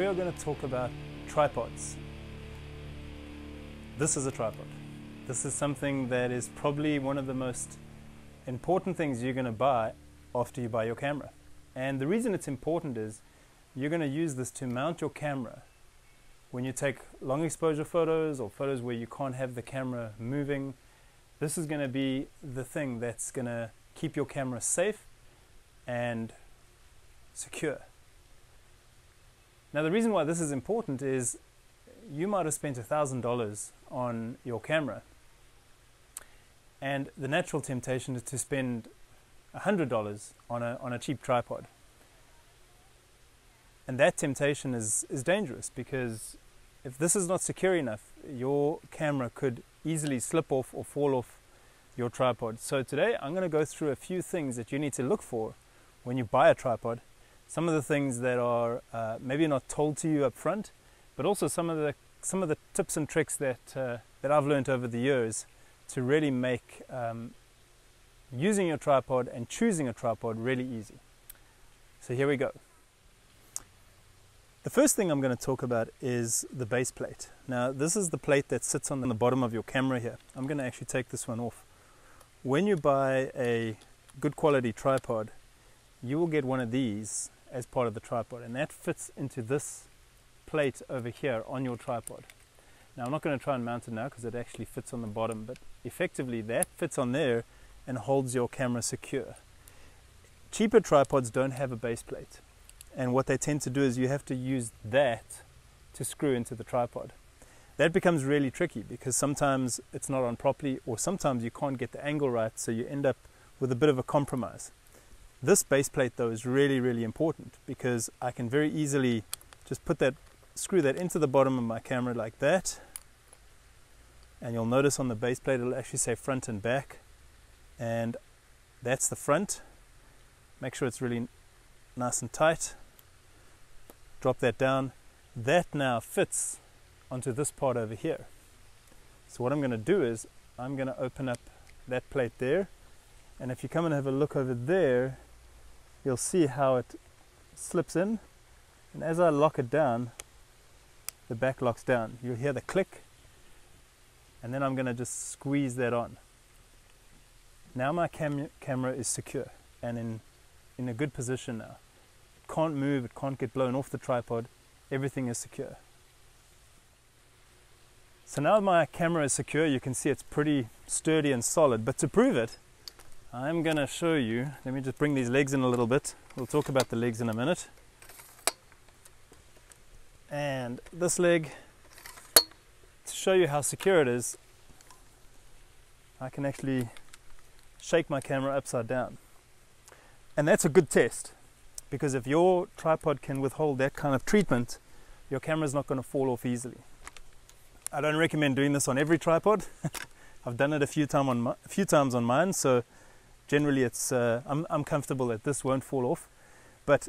we are going to talk about tripods. This is a tripod. This is something that is probably one of the most important things you're going to buy after you buy your camera. And the reason it's important is you're going to use this to mount your camera when you take long exposure photos or photos where you can't have the camera moving. This is going to be the thing that's going to keep your camera safe and secure. Now the reason why this is important is you might have spent $1,000 on your camera, and the natural temptation is to spend $100 on a cheap tripod. And that temptation is dangerous, because if this is not secure enough, your camera could easily slip off or fall off your tripod. So today I'm going to go through a few things that you need to look for when you buy a tripod. Some of the things that are maybe not told to you up front, but also some of the tips and tricks that I've learned over the years to really make using your tripod and choosing a tripod really easy. So here we go. The first thing I'm going to talk about is the base plate. Now this is the plate that sits on the bottom of your camera here. I'm going to actually take this one off. When you buy a good quality tripod, you will get one of these as part of the tripod, and that fits into this plate over here on your tripod. Now I'm not going to try and mount it now because it actually fits on the bottom, but effectively that fits on there and holds your camera secure. Cheaper tripods don't have a base plate, and what they tend to do is you have to use that to screw into the tripod. That becomes really tricky because sometimes it's not on properly, or sometimes you can't get the angle right, so you end up with a bit of a compromise. This base plate though is really, really important, because I can very easily just screw that into the bottom of my camera like that, and you'll notice on the base plate it'll actually say front and back, and that's the front. Make sure it's really nice and tight. Drop that down. That now fits onto this part over here. So what I'm going to do is I'm going to open up that plate there, and if you come and have a look over there, you'll see how it slips in, and as I lock it down, the back locks down. You'll hear the click, and then I'm going to just squeeze that on. Now my camera is secure and in a good position now. It can't move, it can't get blown off the tripod, everything is secure. So now my camera is secure, you can see it's pretty sturdy and solid, but to prove it, I'm going to show you. Let me just bring these legs in a little bit. We'll talk about the legs in a minute. And this leg, to show you how secure it is, I can actually shake my camera upside down. And that's a good test, because if your tripod can withhold that kind of treatment, your camera's not going to fall off easily. I don't recommend doing this on every tripod. I've done it a few times on mine, so generally it's I'm comfortable that this won't fall off. But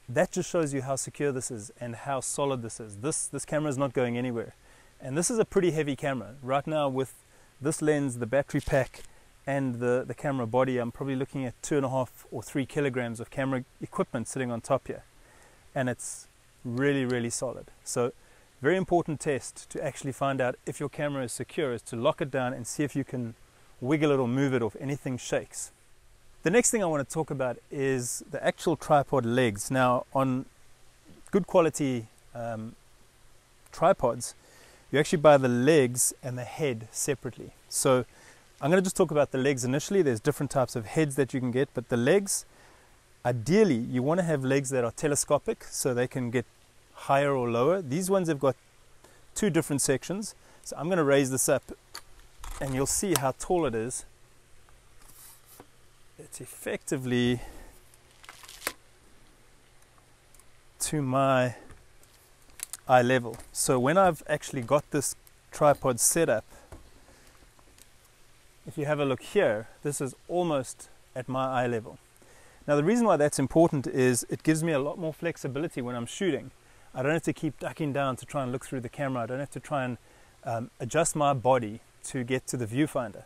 that just shows you how secure this is and how solid this is. This camera is not going anywhere. And this is a pretty heavy camera. Right now with this lens, the battery pack, and the camera body, I'm probably looking at 2.5 or 3 kilograms of camera equipment sitting on top here. And it's really, really solid. So very important test to actually find out if your camera is secure is to lock it down and see if you can wiggle it or move it or if anything shakes. The next thing I want to talk about is the actual tripod legs. Now on good quality tripods, you actually buy the legs and the head separately. So I'm going to just talk about the legs initially. There's different types of heads that you can get, but the legs, ideally you want to have legs that are telescopic so they can get higher or lower. These ones have got 2 different sections. So I'm going to raise this up and you'll see how tall it is. It's effectively to my eye level. So when I've actually got this tripod set up, if you have a look here, this is almost at my eye level. Now the reason why that's important is it gives me a lot more flexibility when I'm shooting. I don't have to keep ducking down to try and look through the camera. I don't have to try and adjust my body to get to the viewfinder.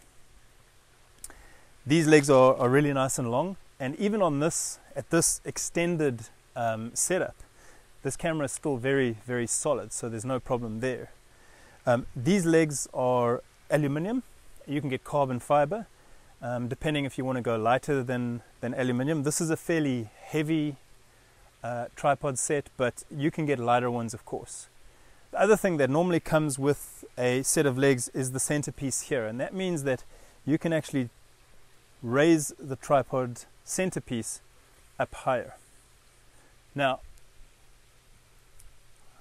These legs are really nice and long, and even on this, at this extended setup, this camera is still very, very solid, so there's no problem there. These legs are aluminium. You can get carbon fiber, depending if you want to go lighter than aluminium. This is a fairly heavy tripod set, but you can get lighter ones, of course. The other thing that normally comes with a set of legs is the centerpiece here, and that means that you can actually raise the tripod centerpiece up higher. Now,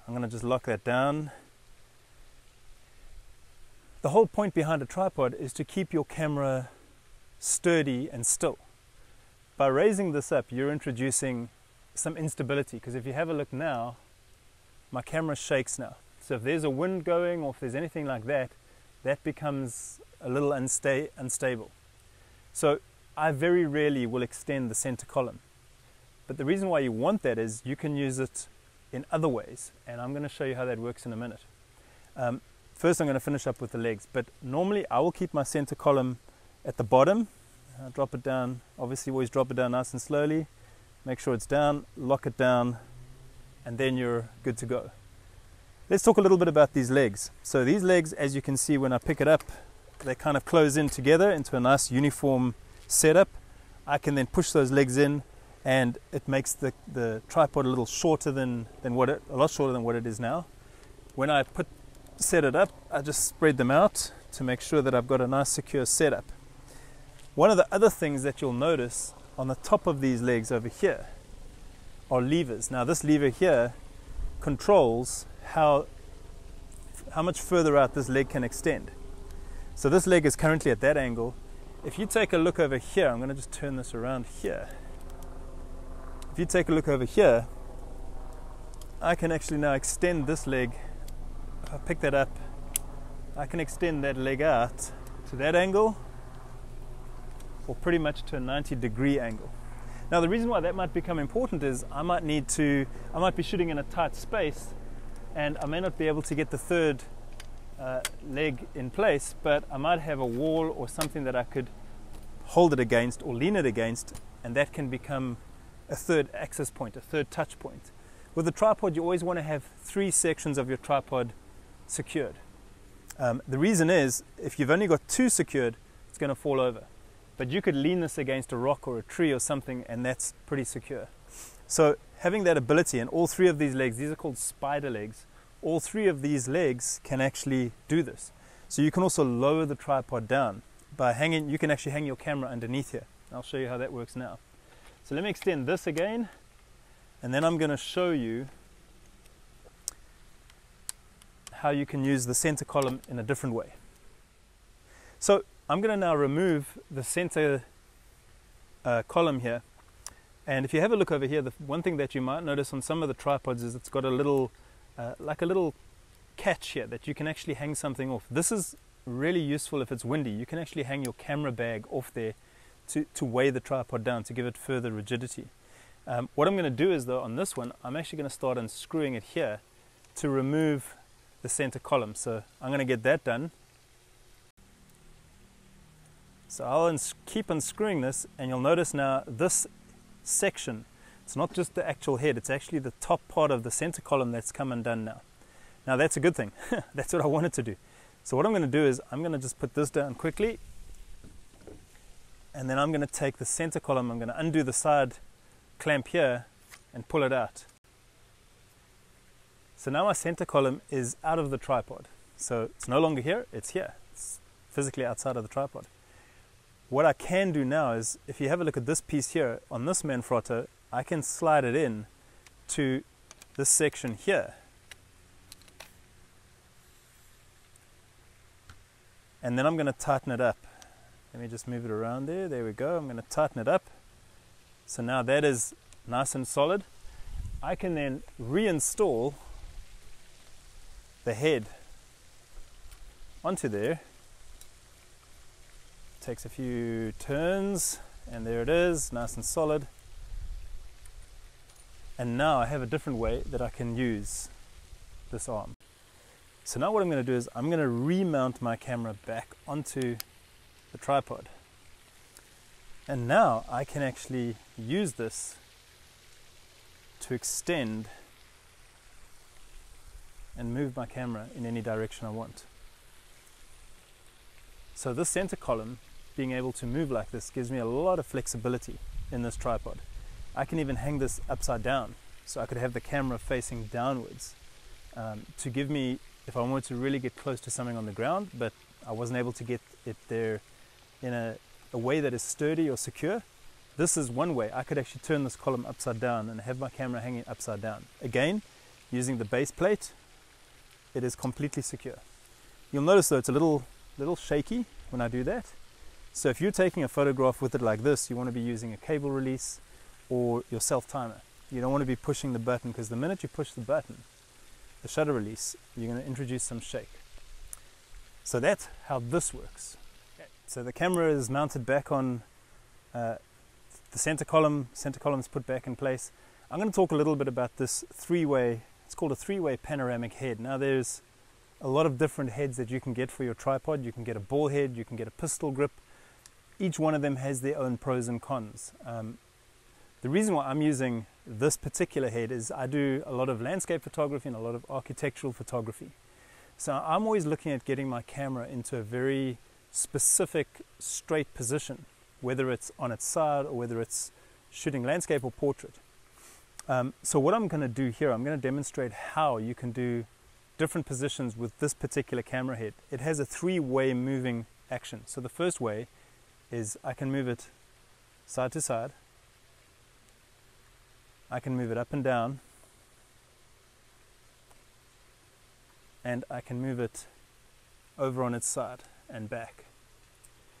I'm going to just lock that down. The whole point behind a tripod is to keep your camera sturdy and still. By raising this up, you're introducing some instability, because if you have a look now, my camera shakes now. So if there's a wind going, or if there's anything like that, that becomes a little unstable. So I very rarely will extend the center column. But the reason why you want that is you can use it in other ways, and I'm going to show you how that works in a minute. First I'm going to finish up with the legs, but normally I will keep my center column at the bottom. I'll drop it down, obviously always drop it down nice and slowly, make sure it's down, lock it down, and then you're good to go. Let's talk a little bit about these legs. So these legs, as you can see when I pick it up, they kind of close in together into a nice uniform setup. I can then push those legs in, and it makes the tripod a little shorter a lot shorter than what it is now. When I set it up, I just spread them out to make sure that I've got a nice secure setup. One of the other things that you'll notice on the top of these legs over here are levers. Now this lever here controls how much further out this leg can extend. So this leg is currently at that angle. If you take a look over here, I'm going to just turn this around here. If you take a look over here, I can actually now extend this leg. If I pick that up, I can extend that leg out to that angle, or pretty much to a 90-degree angle. Now the reason why that might become important is I might be shooting in a tight space, and I may not be able to get the third leg in place, but I might have a wall or something that I could hold it against or lean it against, and that can become a third access point, a third touch point. With a tripod, you always want to have 3 sections of your tripod secured. The reason is, if you've only got 2 secured, it's going to fall over. But you could lean this against a rock or a tree or something, and that's pretty secure. So having that ability, and all 3 of these legs, these are called spider legs, all 3 of these legs can actually do this. So you can also lower the tripod down by hanging. You can actually hang your camera underneath here. I'll show you how that works now. So let me extend this again, and then I'm going to show you how you can use the center column in a different way. So I'm going to now remove the center column here, and if you have a look over here, the one thing that you might notice on some of the tripods is it's got a little like a little catch here that you can actually hang something off. This is really useful if it's windy. You can actually hang your camera bag off there to weigh the tripod down, to give it further rigidity. What I'm going to do is, though, on this one, I'm actually going to start unscrewing it here to remove the center column. So I'm going to get that done. So I'll keep unscrewing this, and you'll notice now this section, it's not just the actual head, it's actually the top part of the center column that's come undone now. Now that's a good thing. That's what I wanted to do. So what I'm going to do is I'm going to just put this down quickly, and then I'm going to take the center column, I'm going to undo the side clamp here and pull it out. So now my center column is out of the tripod. So it's no longer here, it's here. It's physically outside of the tripod. What I can do now is, if you have a look at this piece here, on this Manfrotto, I can slide it in to this section here. And then I'm going to tighten it up. Let me just move it around there. There we go. I'm going to tighten it up. So now that is nice and solid. I can then reinstall the head onto there. Takes a few turns, and there it is, nice and solid. And now I have a different way that I can use this arm. So now what I'm going to do is I'm going to remount my camera back onto the tripod. And now I can actually use this to extend and move my camera in any direction I want. So this center column, being able to move like this, gives me a lot of flexibility in this tripod. I can even hang this upside down, so I could have the camera facing downwards to give me, if I wanted to really get close to something on the ground, but I wasn't able to get it there in a way that is sturdy or secure. This is one way. I could actually turn this column upside down and have my camera hanging upside down. Again, using the base plate, it is completely secure. You'll notice though it's a little shaky when I do that. So if you're taking a photograph with it like this, you want to be using a cable release or your self-timer. You don't want to be pushing the button, because the minute you push the button, the shutter release, you're going to introduce some shake. So that's how this works. Okay. So the camera is mounted back on the center column. Center column is put back in place. I'm going to talk a little bit about this three-way, it's called a three-way panoramic head. Now there's a lot of different heads that you can get for your tripod. You can get a ball head, you can get a pistol grip. Each one of them has their own pros and cons. The reason why I'm using this particular head is I do a lot of landscape photography and a lot of architectural photography. So I'm always looking at getting my camera into a very specific straight position, whether it's on its side or whether it's shooting landscape or portrait. So what I'm going to do here, I'm going to demonstrate how you can do different positions with this particular camera head. It has a three-way moving action. So the first way is I can move it side to side, I can move it up and down, and I can move it over on its side and back.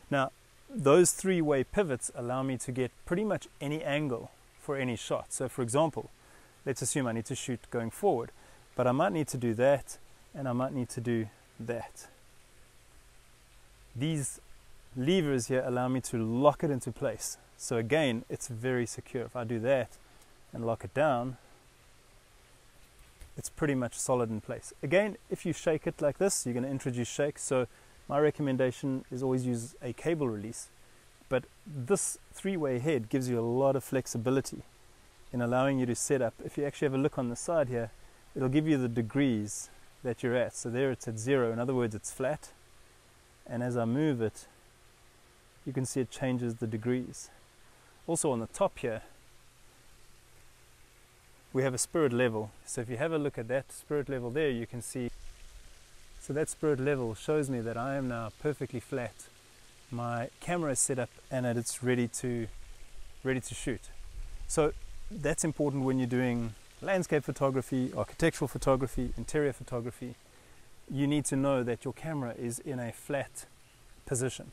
Now those three-way pivots allow me to get pretty much any angle for any shot. So for example, let's assume I need to shoot going forward, but I might need to do that and I might need to do that. These levers here allow me to lock it into place. So again, it's very secure. If I do that and lock it down, it's pretty much solid in place. Again, if you shake it like this, you're going to introduce shake. So my recommendation is always use a cable release. But this three-way head gives you a lot of flexibility in allowing you to set up. If you actually have a look on the side here, it'll give you the degrees that you're at. So there it's at 0. In other words, it's flat. And as I move it, you can see it changes the degrees. Also on the top here, we have a spirit level. So if you have a look at that spirit level there, you can see. So that spirit level shows me that I am now perfectly flat. My camera is set up and that it's ready to shoot. So that's important when you're doing landscape photography, architectural photography, interior photography. You need to know that your camera is in a flat position.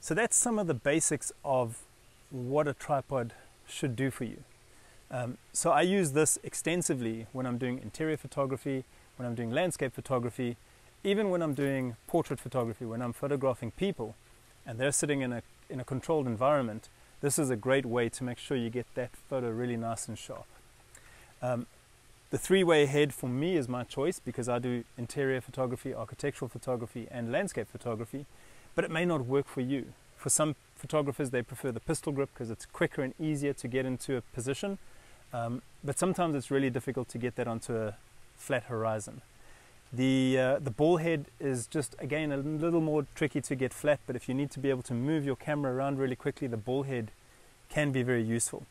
So that's some of the basics of what a tripod should do for you. So I use this extensively when I'm doing interior photography, when I'm doing landscape photography, even when I'm doing portrait photography, when I'm photographing people and they're sitting in a controlled environment. This is a great way to make sure you get that photo really nice and sharp. The three-way head for me is my choice because I do interior photography, architectural photography and landscape photography, but it may not work for you. For some photographers, they prefer the pistol grip because it's quicker and easier to get into a position, but sometimes it's really difficult to get that onto a flat horizon. The ball head is just, again, a little more tricky to get flat, but if you need to be able to move your camera around really quickly, the ball head can be very useful.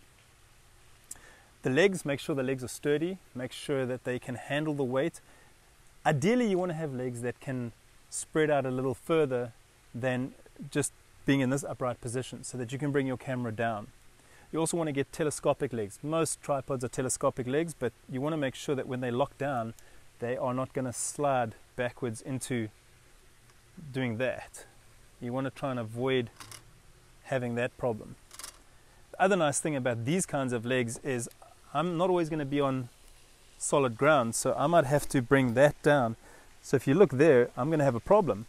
The legs, make sure the legs are sturdy, make sure that they can handle the weight. Ideally, you want to have legs that can spread out a little further than just being in this upright position so that you can bring your camera down. You also want to get telescopic legs. Most tripods are telescopic legs, but you want to make sure that when they lock down, they are not going to slide backwards into doing that. You want to try and avoid having that problem. The other nice thing about these kinds of legs is I'm not always going to be on solid ground, so I might have to bring that down. So if you look there, I'm going to have a problem.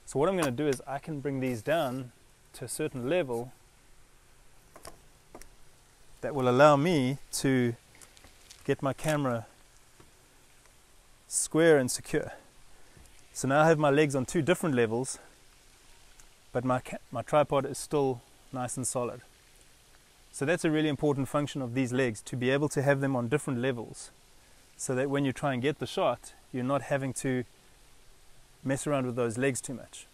So what I'm going to do is I can bring these down to a certain level that will allow me to get my camera square and secure. So now I have my legs on two different levels, but my tripod is still nice and solid. So that's a really important function of these legs, to be able to have them on different levels so that when you try and get the shot, you're not having to mess around with those legs too much.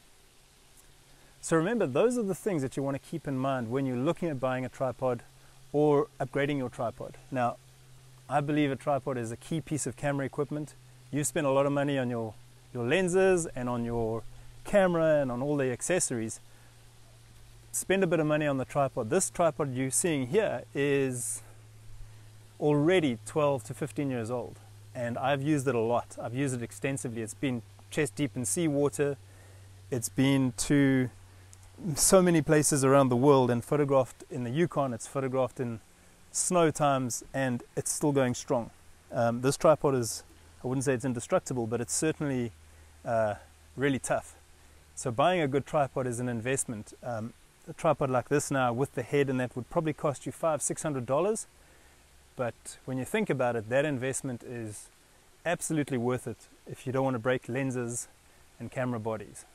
So remember, those are the things that you want to keep in mind when you're looking at buying a tripod or upgrading your tripod. Now, I believe a tripod is a key piece of camera equipment. You spend a lot of money on your lenses and on your camera and on all the accessories. Spend a bit of money on the tripod. This tripod you're seeing here is already 12 to 15 years old, and I've used it a lot. I've used it extensively. It's been chest deep in seawater. It's been to so many places around the world and photographed in the Yukon. It's photographed in snow times, and it's still going strong. This tripod is, I wouldn't say it's indestructible, but it's certainly really tough. So buying a good tripod is an investment. A tripod like this now with the head and that would probably cost you $500–600, but when you think about it, that investment is absolutely worth it if you don't want to break lenses and camera bodies.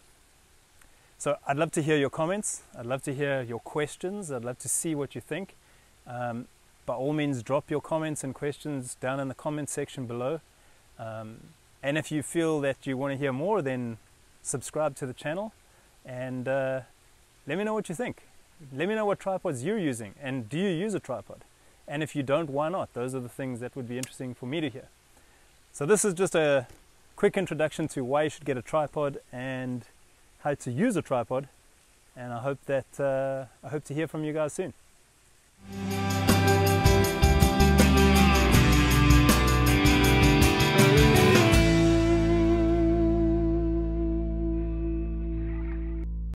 So I'd love to hear your comments. I'd love to hear your questions. I'd love to see what you think. By all means, drop your comments and questions down in the comment section below. And if you feel that you want to hear more, then subscribe to the channel and let me know what you think. Let me know what tripods you're using, and do you use a tripod? And if you don't, why not? Those are the things that would be interesting for me to hear. So this is just a quick introduction to why you should get a tripod and how to use a tripod, and I hope to hear from you guys soon.